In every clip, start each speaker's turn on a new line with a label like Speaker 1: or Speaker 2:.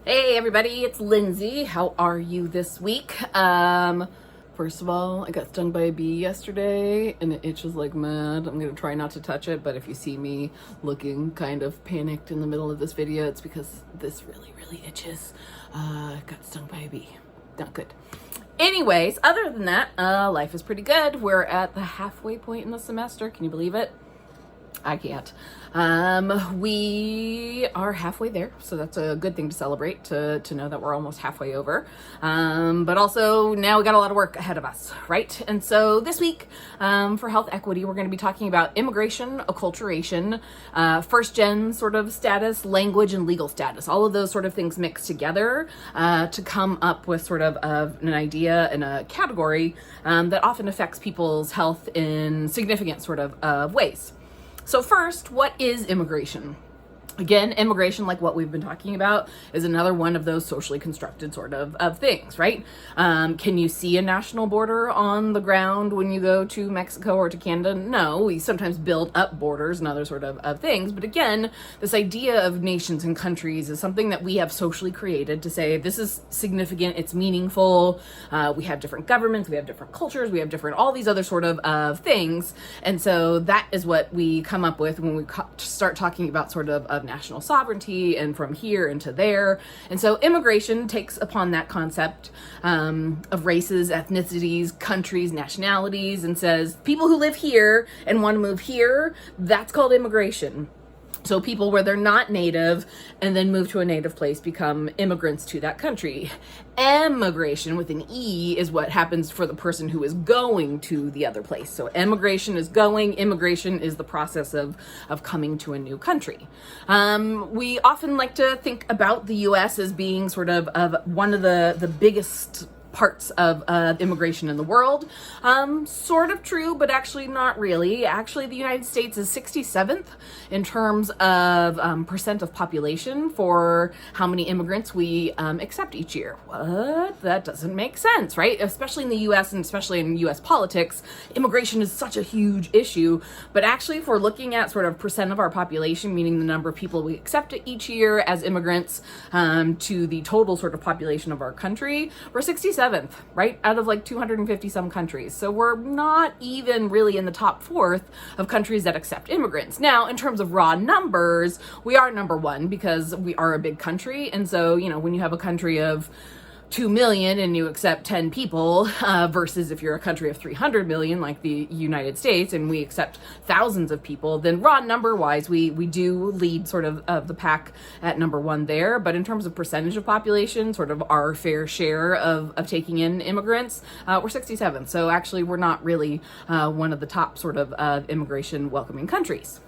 Speaker 1: Hey everybody, it's Lindsay. How are you this week? First of all, I got stung by a bee yesterday and it itches like mad. I'm gonna try not to touch it, but if you see me looking kind of panicked in the middle of this video, it's because this really itches. Got stung by a bee. Not good. Anyways, other than that, life is pretty good. We're at the halfway point in the semester. Can you believe it? I can't. We are halfway there, so that's a good thing to celebrate, to know that we're almost halfway over. But also now we got a lot of work ahead of us, right? And so this week, for health equity, we're going to be talking about immigration, acculturation, first gen sort of status, language, and legal status. All of those sort of things mixed together to come up with sort of an idea and a category that often affects people's health in significant sort of ways. So first, what is immigration? Again, immigration, like what we've been talking about, is another one of those socially constructed sort of things, right? Can you see a national border on the ground when you go to Mexico or to Canada? No, we sometimes build up borders and other sort of things. But again, this idea of nations and countries is something that we have socially created to say, this is significant, it's meaningful. We have different governments, we have different cultures, we have different, all these other sort of things. And so that is what we come up with when we start talking about sort of national sovereignty and from here into there. And so immigration takes upon that concept of races, ethnicities, countries, nationalities, and says people who live here and want to move here, that's called immigration. So people where they're not native and then move to a native place become immigrants to that country. Emigration with an E is what happens for the person who is going to the other place. So emigration is going, immigration is the process of coming to a new country. We often like to think about the US as being sort of one of the biggest parts of immigration in the world. Sort of true, but actually not really. Actually, the United States is 67th in terms of percent of population for how many immigrants we accept each year. What? That doesn't make sense, right? Especially in the US and especially in US politics, immigration is such a huge issue. But actually, if we're looking at sort of percent of our population, meaning the number of people we accept each year as immigrants to the total sort of population of our country, we're 67th, right? Out of like 250 some countries. So we're not even really in the top fourth of countries that accept immigrants. Now, in terms of raw numbers, we are number one because we are a big country. And so, you know, when you have a country of 2 million and you accept 10 people versus if you're a country of 300 million like the United States and we accept thousands of people, then raw number wise we do lead sort of the pack at number one there. But in terms of percentage of population, sort of our fair share of taking in immigrants, we're 67th. So actually we're not really one of the top sort of immigration welcoming countries.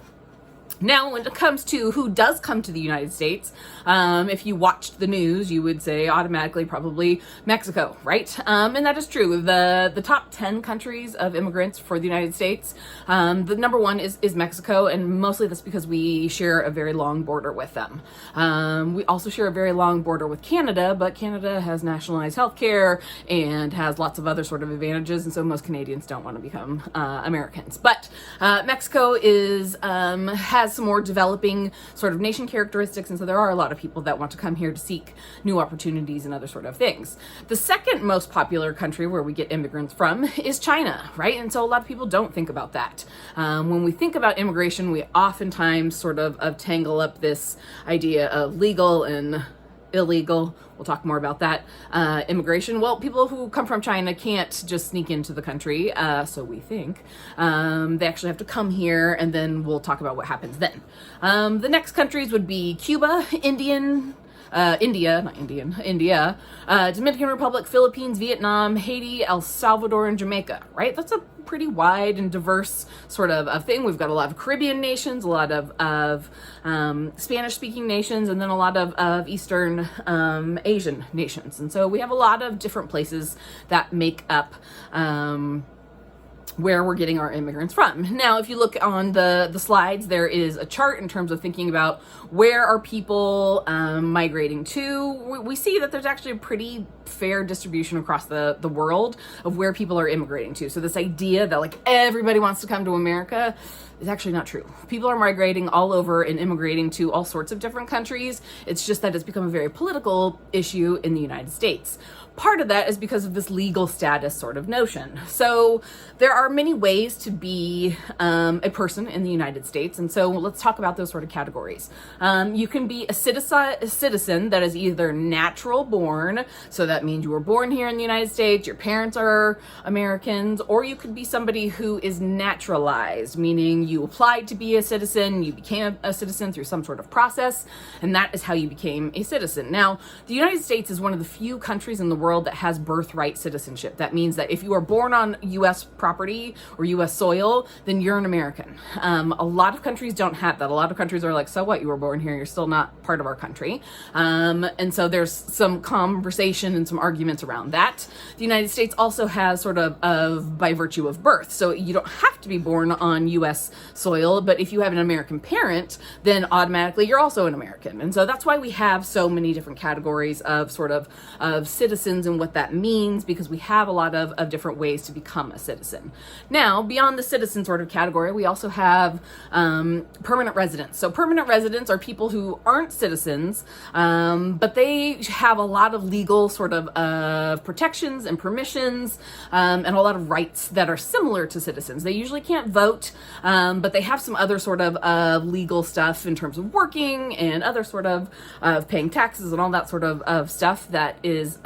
Speaker 1: Now, when it comes to who does come to the United States, if you watched the news, you would say automatically probably Mexico, right? And that is true. The top 10 countries of immigrants for the United States, the number one is Mexico, and mostly that's because we share a very long border with them. We also share a very long border with Canada, but Canada has nationalized healthcare and has lots of other sort of advantages, and so most Canadians don't want to become Americans. But Mexico has some more developing sort of nation characteristics, and so there are a lot of people that want to come here to seek new opportunities and other sort of things. The second most popular country where we get immigrants from is China, right? And so a lot of people don't think about that. When we think about immigration, we oftentimes sort of tangle up this idea of legal and illegal. We'll talk more about that. Immigration. Well, people who come from China can't just sneak into the country, so we think. They actually have to come here, and then we'll talk about what happens then. The next countries would be Cuba, India, Dominican Republic, Philippines, Vietnam, Haiti, El Salvador, and Jamaica, right? That's a pretty wide and diverse sort of thing. We've got a lot of Caribbean nations, a lot of Spanish-speaking nations, and then a lot of Eastern Asian nations. And so we have a lot of different places that make up where we're getting our immigrants from. Now, if you look on the slides, there is a chart in terms of thinking about where are people migrating to. We see that there's actually a pretty fair distribution across the world of where people are immigrating to. So this idea that like everybody wants to come to America is actually not true. People are migrating all over and immigrating to all sorts of different countries. It's just that it's become a very political issue in the United States. Part of that is because of this legal status sort of notion. So there are many ways to be a person in the United States. And so let's talk about those sort of categories. You can be a citizen that is either natural born. So that means you were born here in the United States, your parents are Americans, or you could be somebody who is naturalized, meaning you applied to be a citizen, you became a citizen through some sort of process, and that is how you became a citizen. Now, the United States is one of the few countries in the world that has birthright citizenship. That means that if you are born on U.S. property or U.S. soil, then you're an American. A lot of countries don't have that. A lot of countries are like, so what, you were born here, you're still not part of our country. And so there's some conversation and some arguments around that. The United States also has sort of by virtue of birth. So you don't have to be born on U.S. soil, but if you have an American parent, then automatically you're also an American. And so that's why we have so many different categories of sort of citizens and what that means, because we have a lot of different ways to become a citizen. Now, beyond the citizen sort of category, we also have permanent residents. So permanent residents are people who aren't citizens, but they have a lot of legal sort of protections and permissions and a lot of rights that are similar to citizens. They usually can't vote, but they have some other sort of legal stuff in terms of working and other sort of paying taxes and all that sort of stuff that is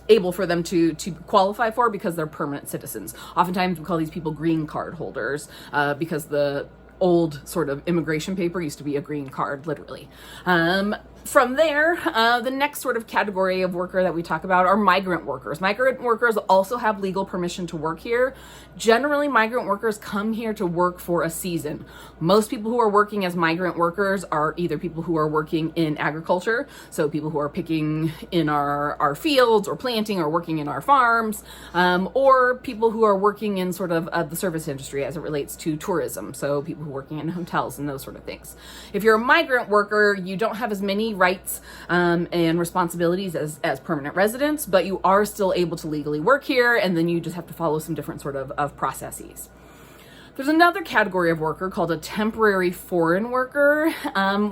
Speaker 1: able for them to qualify for because they're permanent citizens. Oftentimes we call these people green card holders because the old sort of immigration paper used to be a green card, literally. From there, the next sort of category of worker that we talk about are migrant workers. Migrant workers also have legal permission to work here. Generally, migrant workers come here to work for a season. Most people who are working as migrant workers are either people who are working in agriculture, so people who are picking in our fields or planting or working in our farms, or people who are working in sort of the service industry as it relates to tourism, so people who are working in hotels and those sort of things. If you're a migrant worker, you don't have as many rights and responsibilities as permanent residents, but you are still able to legally work here, and then you just have to follow some different sort of processes. There's another category of worker called a temporary foreign worker,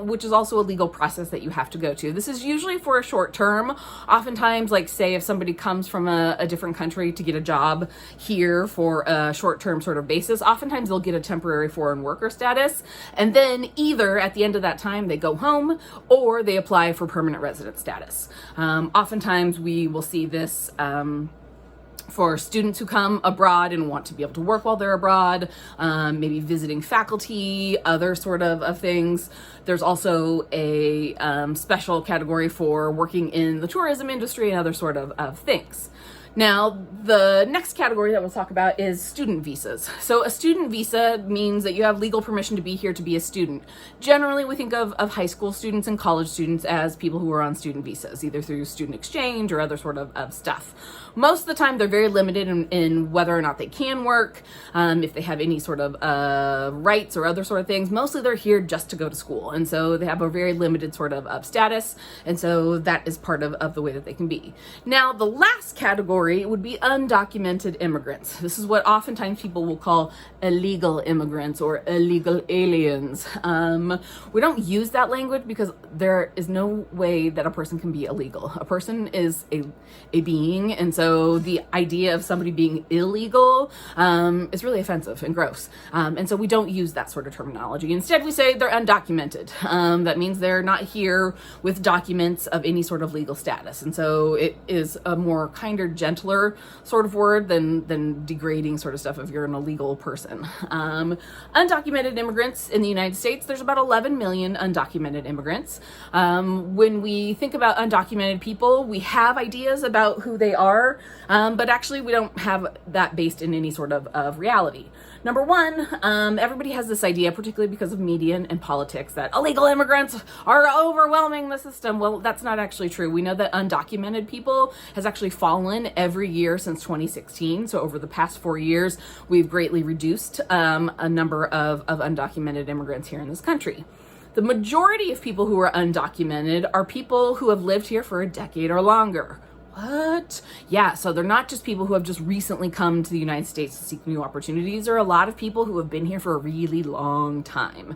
Speaker 1: which is also a legal process that you have to go to. This is usually for a short term. Oftentimes, like say if somebody comes from a different country to get a job here for a short term sort of basis, oftentimes they'll get a temporary foreign worker status. And then either at the end of that time, they go home or they apply for permanent resident status. Oftentimes we will see this for students who come abroad and want to be able to work while they're abroad, maybe visiting faculty, other sort of things. There's also a special category for working in the tourism industry and other sort of things. Now, the next category that we'll talk about is student visas. So a student visa means that you have legal permission to be here to be a student. Generally, we think of high school students and college students as people who are on student visas, either through student exchange or other sort of stuff. Most of the time, they're very limited in whether or not they can work, if they have any sort of rights or other sort of things. Mostly they're here just to go to school. And so they have a very limited sort of status. And so that is part of the way that they can be. Now, the last category would be undocumented immigrants. This is what oftentimes people will call illegal immigrants or illegal aliens. We don't use that language because there is no way that a person can be illegal. A person is a being, and so the idea of somebody being illegal is really offensive and gross. And so we don't use that sort of terminology. Instead, we say they're undocumented. That means they're not here with documents of any sort of legal status. And so it is a more kinder, gentler sort of word than degrading sort of stuff if you're an illegal person. Undocumented immigrants in the United States, there's about 11 million undocumented immigrants. When we think about undocumented people, we have ideas about who they are, but actually we don't have that based in any sort of reality. Number one, everybody has this idea, particularly because of media and politics, that illegal immigrants are overwhelming the system. Well, that's not actually true. We know that undocumented people has actually fallen every year since 2016. So over the past 4 years, we've greatly reduced a number of undocumented immigrants here in this country. The majority of people who are undocumented are people who have lived here for a decade or longer. What? Yeah, so they're not just people who have just recently come to the United States to seek new opportunities. There are a lot of people who have been here for a really long time.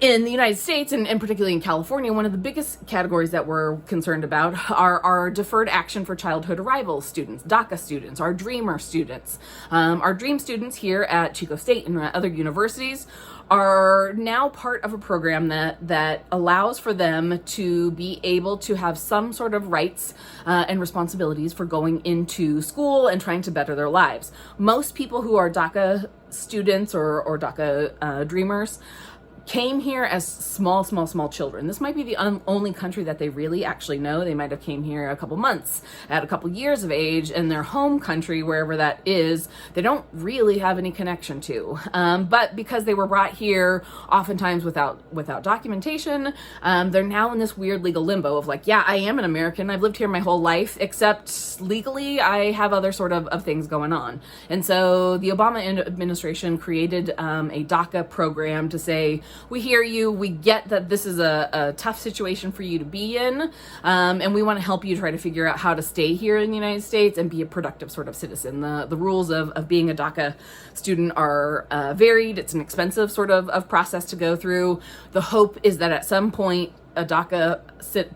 Speaker 1: In the United States, and particularly in California, one of the biggest categories that we're concerned about are deferred action for childhood arrival students, DACA students, our Dreamer students. Our Dream students here at Chico State and other universities are now part of a program that allows for them to be able to have some sort of rights and responsibilities for going into school and trying to better their lives. Most people who are DACA students or DACA dreamers came here as small children. This might be the only country that they really actually know. They might have came here a couple months, at a couple years of age, and their home country, wherever that is, they don't really have any connection to. But because they were brought here oftentimes without documentation, they're now in this weird legal limbo of like, yeah, I am an American. I've lived here my whole life, except legally I have other sort of things going on. And so the Obama administration created a DACA program to say, we hear you, we get that this is a tough situation for you to be in, and we want to help you try to figure out how to stay here in the United States and be a productive sort of citizen. The rules of being a DACA student are varied. It's an expensive sort of process to go through. The hope is that at some point a DACA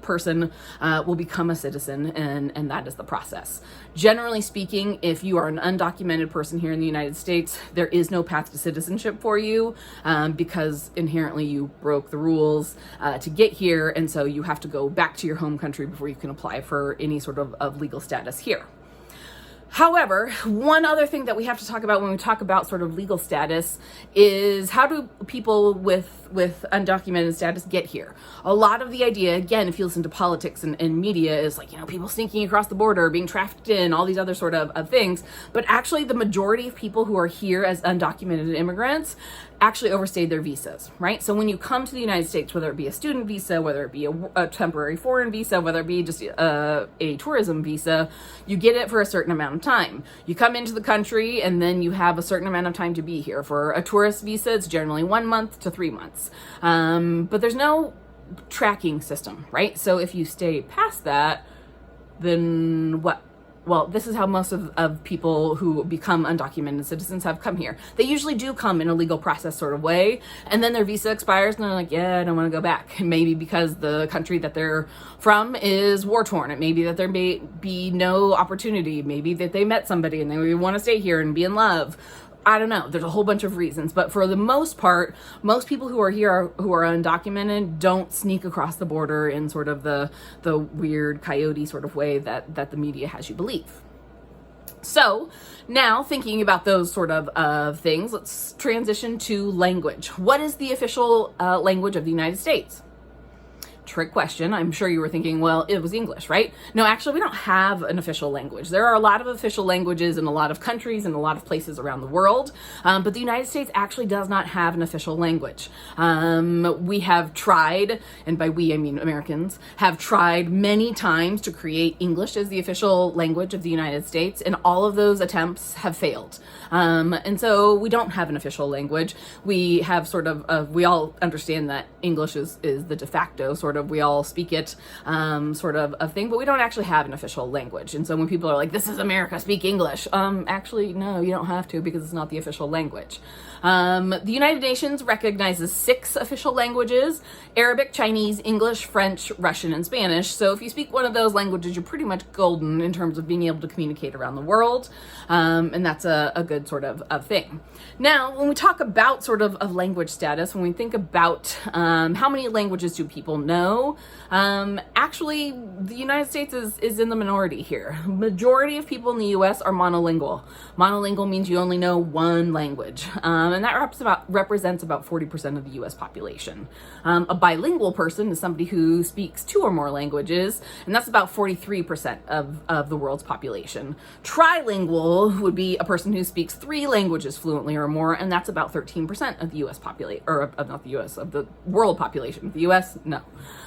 Speaker 1: person will become a citizen, and that is the process. Generally speaking, if you are an undocumented person here in the United States, there is no path to citizenship for you because inherently you broke the rules to get here, and so you have to go back to your home country before you can apply for any sort of legal status here. However, one other thing that we have to talk about when we talk about sort of legal status is how do people with undocumented status get here? A lot of the idea, again, if you listen to politics and media, is like, people sneaking across the border, being trafficked in, all these other sort of things. But actually, the majority of people who are here as undocumented immigrants actually overstayed their visas, right? So when you come to the United States, whether it be a student visa, whether it be a temporary foreign visa, whether it be just a tourism visa, you get it for a certain amount of time. You come into the country and then you have a certain amount of time to be here. For a tourist visa, it's generally 1 month to 3 months. But there's no tracking system, right? So if you stay past that, then what? Well, this is how most of people who become undocumented citizens have come here. They usually do come in a legal process sort of way, and then their visa expires and they're like, yeah, I don't want to go back. Maybe because the country that they're from is war-torn. It may be that there may be no opportunity. Maybe that they met somebody and they want to stay here and be in love. I don't know. There's a whole bunch of reasons, but for the most part, most people who are here who are undocumented don't sneak across the border in sort of the weird coyote sort of way that the media has you believe. So now thinking about those sort of things, let's transition to language. What is the official language of the United States? Trick question. I'm sure you were thinking, well, it was English, right? No, actually, we don't have an official language. There are a lot of official languages in a lot of countries and a lot of places around the world, but the United States actually does not have an official language. We have tried, and by we, I mean Americans, have tried many times to create English as the official language of the United States, and all of those attempts have failed. And so we don't have an official language. We have sort of, we all understand that English is the de facto sort of, we all speak it sort of thing, but we don't actually have an official language. And so when people are like, this is America, speak English. Actually, no, you don't have to because it's not the official language. The United Nations recognizes 6 official languages: Arabic, Chinese, English, French, Russian, and Spanish. So if you speak one of those languages, you're pretty much golden in terms of being able to communicate around the world. And that's a good sort of thing. Now, when we talk about sort of language status, when we think about how many languages do people know, know, actually the United States is in the minority here. Majority of people in the US are monolingual. Monolingual means you only know one language, and that represents about 40% of the US population. A bilingual person is somebody who speaks 2 or more languages, and that's about 43% of the world's population. Trilingual would be a person who speaks 3 languages fluently or more, and that's about 13% of the US population, or not the US, of the world population. The US, no.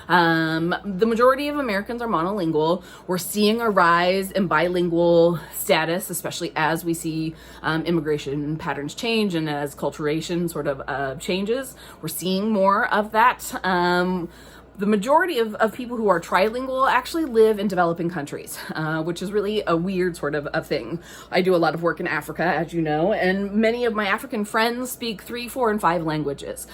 Speaker 1: The majority of Americans are monolingual. We're seeing a rise in bilingual status, especially as we see immigration patterns change and as acculturation sort of changes. We're seeing more of that. The majority of people who are trilingual actually live in developing countries, which is really a weird sort of thing. I do a lot of work in Africa, as you know, and many of my African friends speak 3, 4, and 5 languages,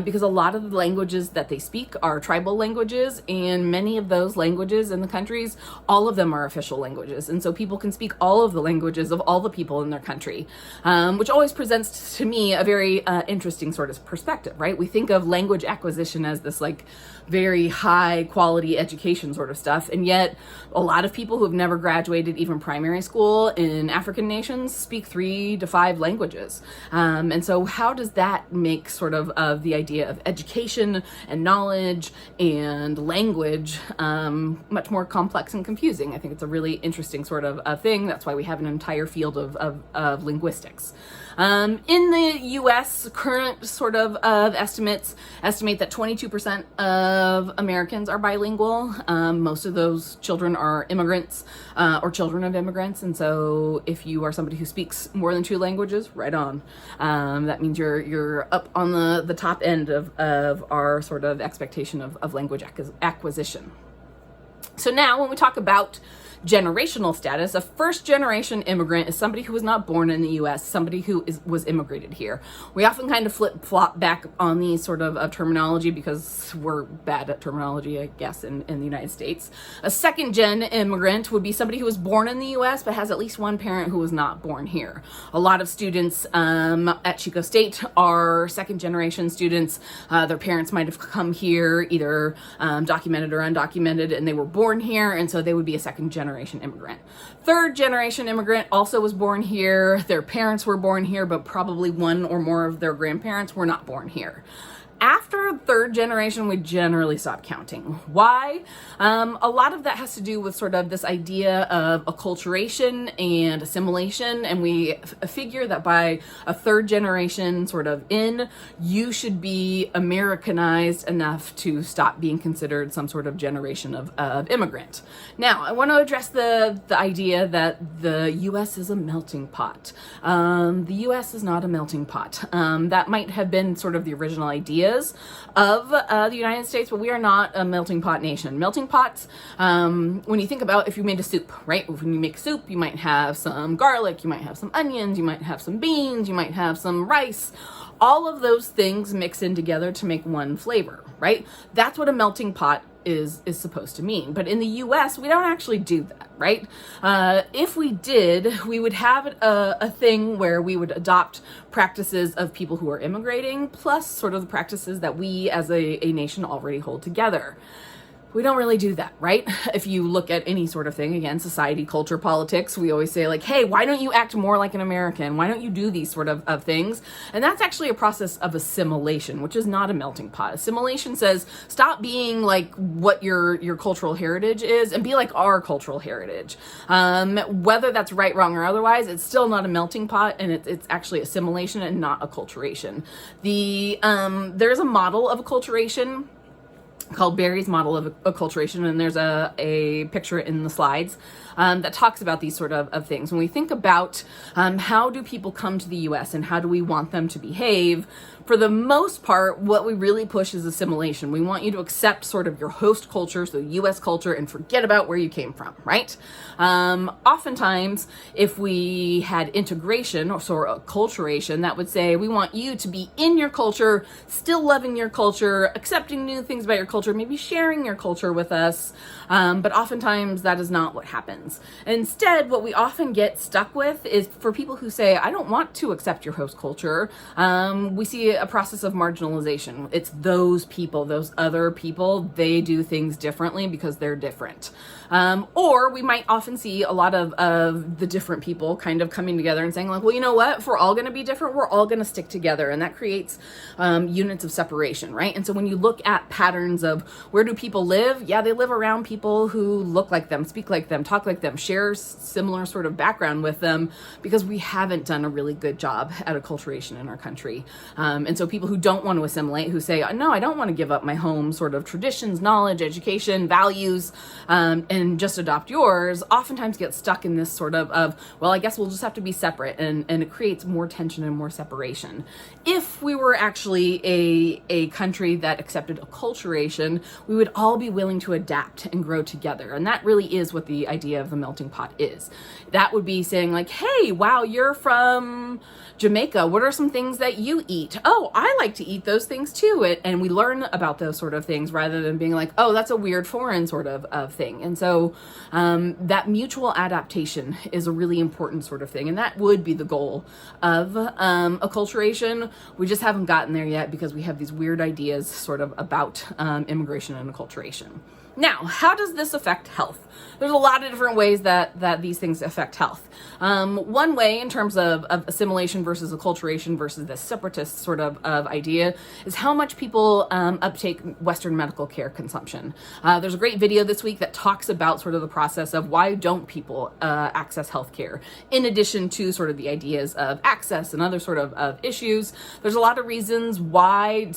Speaker 1: because a lot of the languages that they speak are tribal languages, and many of those languages in the countries, all of them are official languages. And so people can speak all of the languages of all the people in their country, which always presents to me a very interesting sort of perspective, right? We think of language acquisition as this like very high quality education sort of stuff, and yet a lot of people who have never graduated even primary school in African nations speak 3 to 5 languages, and so how does that make sort of the idea of education and knowledge and language much more complex and confusing? I think it's a really interesting sort of thing. That's why we have an entire field of linguistics. In the US, current sort of estimates estimate that 22% of Americans are bilingual. Most of those children are immigrants or children of immigrants. And so if you are somebody who speaks more than 2 languages, right on. That means you're up on the top end of our sort of expectation of language acquisition. So now when we talk about generational status, a first-generation immigrant is somebody who was not born in the U.S., somebody who was immigrated here. We often kind of flip-flop back on these sort of terminology because we're bad at terminology, I guess, in the United States. A second-gen immigrant would be somebody who was born in the U.S. but has at least one parent who was not born here. A lot of students at Chico State are second-generation students. Their parents might have come here, either documented or undocumented, and they were born here, and so they would be a second-generation immigrant. Third generation immigrant also was born here. Their parents were born here, but probably one or more of their grandparents were not born here. After third generation, we generally stop counting. Why? A lot of that has to do with sort of this idea of acculturation and assimilation, and we figure that by a third generation sort of in, you should be Americanized enough to stop being considered some sort of generation of immigrant. Now, I want to address the idea that the U.S. is a melting pot. The U.S. is not a melting pot. That might have been sort of the original idea of the United States, but we are not a melting pot nation. Melting pots, when you think about if you made a soup, right? When you make soup, you might have some garlic, you might have some onions, you might have some beans, you might have some rice. All of those things mix in together to make one flavor, right? That's what a melting pot is supposed to mean. But in the US, we don't actually do that, right? If we did, we would have a thing where we would adopt practices of people who are immigrating, plus sort of the practices that we as a nation already hold together. We don't really do that, right? If you look at any sort of thing, again, society, culture, politics, we always say like, hey, why don't you act more like an American? Why don't you do these sort of things? And that's actually a process of assimilation, which is not a melting pot. Assimilation says, stop being like what your cultural heritage is and be like our cultural heritage. Whether that's right, wrong, or otherwise, it's still not a melting pot, and it's actually assimilation and not acculturation. There's a model of acculturation called Barry's model of acculturation, and there's a picture in the slides that talks about these sort of things. When we think about how do people come to the US and how do we want them to behave, for the most part, what we really push is assimilation. We want you to accept sort of your host culture, so US culture, and forget about where you came from, right? Oftentimes, if we had integration or sort of acculturation, that would say we want you to be in your culture, still loving your culture, accepting new things about your culture, maybe sharing your culture with us, but oftentimes that is not what happens. Instead, what we often get stuck with is for people who say, I don't want to accept your host culture, we see a process of marginalization. It's those people, those other people, they do things differently because they're different. Or we might often see a lot of the different people kind of coming together and saying like, well, you know what, if we're all going to be different, we're all going to stick together. And that creates units of separation, right? And so when you look at patterns of where do people live, yeah, they live around people who look like them, speak like them, talk like them, share similar sort of background with them, because we haven't done a really good job at acculturation in our country. And so people who don't want to assimilate, who say, no, I don't want to give up my home sort of traditions, knowledge, education, values, and just adopt yours, oftentimes get stuck in this sort of, well, I guess we'll just have to be separate, and it creates more tension and more separation. If we were actually a country that accepted acculturation, we would all be willing to adapt and grow together. And that really is what the idea of the melting pot is. That would be saying like, hey, wow, you're from Jamaica. What are some things that you eat? Oh, I like to eat those things too. And we learn about those sort of things rather than being like, oh, that's a weird foreign sort of thing. And so that mutual adaptation is a really important sort of thing. And that would be the goal of acculturation. We just haven't gotten there yet because we have these weird ideas sort of about immigration and acculturation. Now, how does this affect health? There's a lot of different ways that these things affect health. One way in terms of assimilation versus acculturation versus this separatist sort of idea is how much people uptake Western medical care consumption. There's a great video this week that talks about sort of the process of why don't people access healthcare, in addition to sort of the ideas of access and other sort of issues. There's a lot of reasons why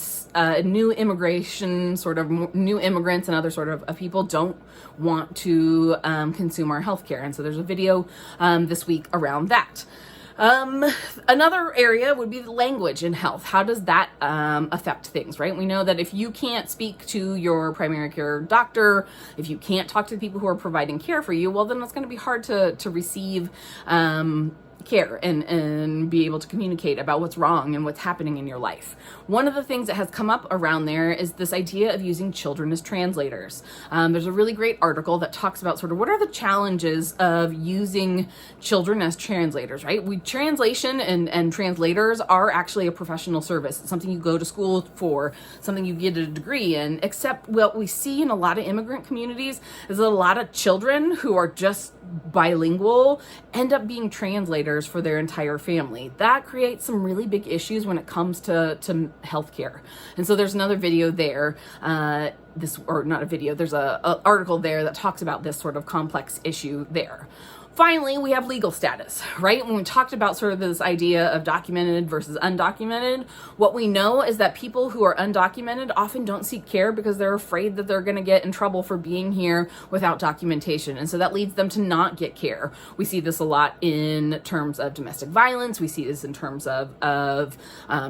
Speaker 1: new immigration, sort of new immigrants and other sort of people don't want to consume our healthcare. And so there's a video this week around that. Another area would be the language in health. How does that affect things, right? We know that if you can't speak to your primary care doctor, if you can't talk to the people who are providing care for you, well, then it's going to be hard to receive care and be able to communicate about what's wrong and what's happening in your life. One of the things that has come up around there is this idea of using children as translators. There's a really great article that talks about sort of what are the challenges of using children as translators, right? Translation and translators are actually a professional service. It's something you go to school for, something you get a degree in, except what we see in a lot of immigrant communities is that a lot of children who are just bilingual end up being translators for their entire family. That creates some really big issues when it comes to healthcare. And so there's another video there, there's a article there that talks about this sort of complex issue there. Finally, we have legal status, right? When we talked about sort of this idea of documented versus undocumented, what we know is that people who are undocumented often don't seek care because they're afraid that they're going to get in trouble for being here without documentation. And so that leads them to not get care. We see this a lot in terms of domestic violence. We see this in terms of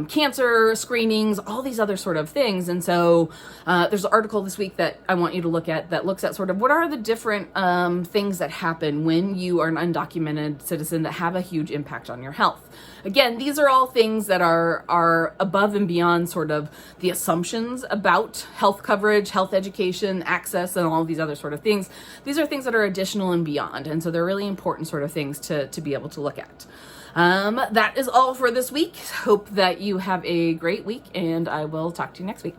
Speaker 1: cancer screenings, all these other sort of things. And so there's an article this week that I want you to look at that looks at sort of what are the different things that happen when you are an undocumented citizen that have a huge impact on your health. Again, these are all things that are above and beyond sort of the assumptions about health coverage, health education, access, and all of these other sort of things. These are things that are additional and beyond, and so they're really important sort of things to be able to look at. That is all for this week. Hope that you have a great week, and I will talk to you next week.